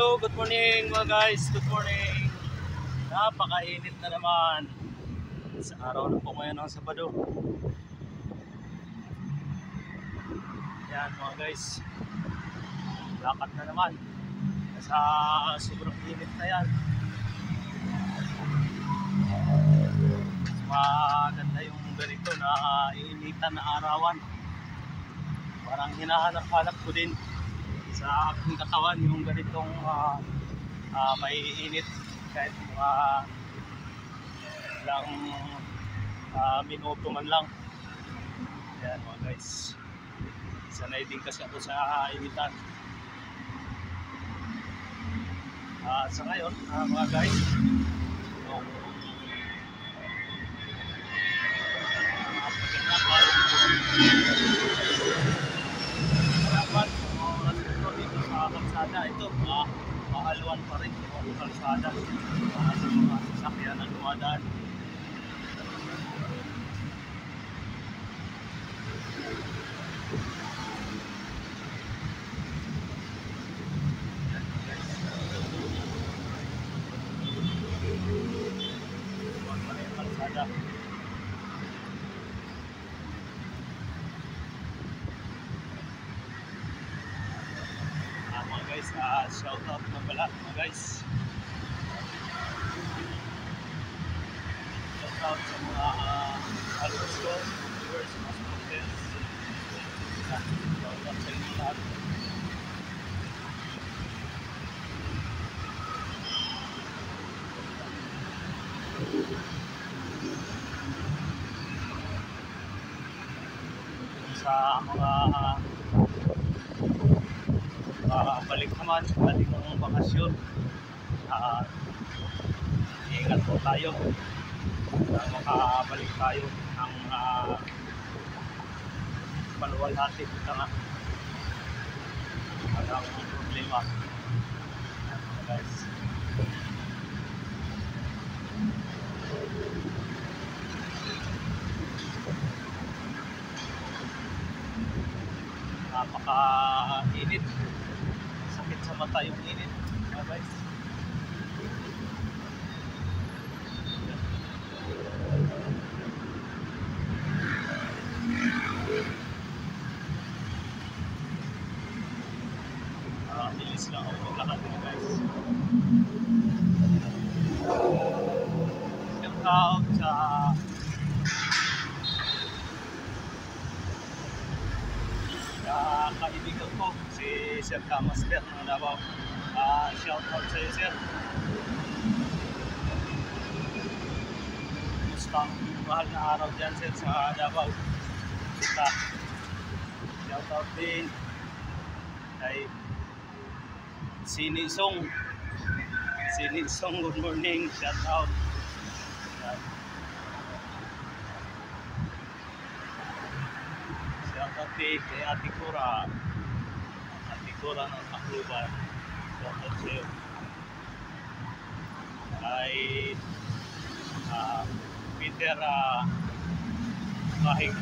Hello, good morning mga guys. Good morning. Napakainit na naman. Sa araw na po ngayon ng Sabado. Yan mga guys. Lakad na naman. Sa sobrang init na yan. Maganda yung ganito na iinitan na arawan. Parang hinahanap-hanap ko din sa aking katawan yung ganitong may init kahit lang minuto man lang. Yan mga guys, sanay din kasi ako sa initan. Sa ngayon mga guys, kalsada ito, mahalwan pa rin yung kalsada para sa mga sasakyan na dumadaan. Kalsada. Mga guys, shout out na pala mga guys. Shout out sa mga followers ko, viewers, mga supporters. Shout out sa inyo lahat. Sa mga balik naman sa ating mga bakasyon, ingat po tayo na makabalik tayo ng maluwalhati na walang problema guys. Napaka-init, sakit sa mata yung init mga guys. Bilis lang ako maglakad mga guys. Shout out sa kaibigan ko si Sir Kamaster ng Davao. Shout out sa iyo, sir. Mustang mahal na araw dyan, sir, sa Davao. Shout out din kay Sinisong. Good morning. Shout out. Shout out kay Ate Cora. Ate Cora ng Tacloban. Shout out sa iyo. Kay Peter Kahig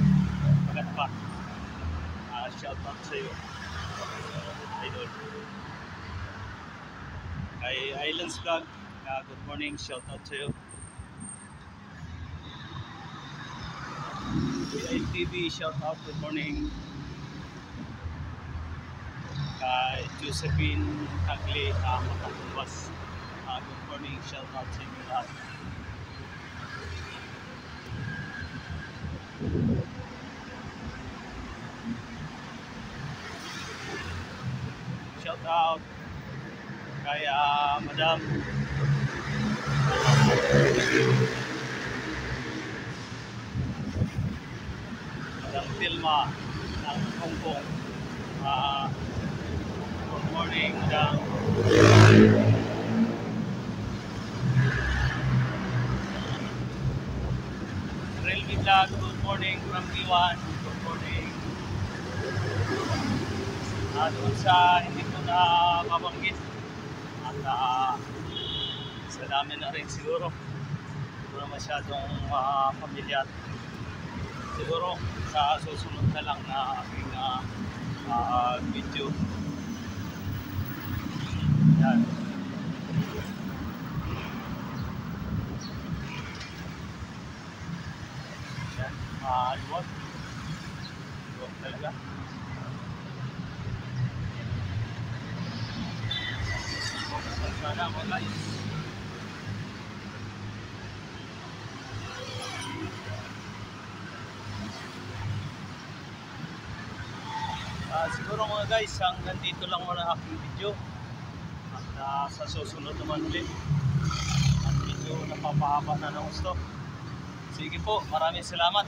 Pagatpat. Shout out sa iyo, idol. Kay Islands Vlog, good morning, shout out sa iyo. Kay TV, shout out, good morning. Kay Josephine Tagli, Matapumbas, good morning, shout out sa inyo lahat. Shout out kay Madam Tilma ng Hong Kong. Good morning, Madam. Relmi Vlog, good morning from Iwan. Good morning. Doon sa hindi ko na mabanggit at sa dami na rin siguro masyadong pamilyar. Siguro sa susunod na lang na aking video. Yan. Yan. Luwag. Luwag talaga. Sana mo guys. Siguro mga guys, hanggang dito lang muna ang aking video. At sa susunod naman ulit, ang video napapahaba na ng gusto. Sige po, maraming salamat.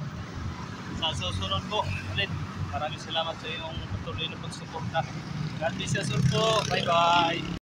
Sa susunod po ulit, maraming salamat sa iyong patuloy na pagsuporta. God bless us all po. Bye bye.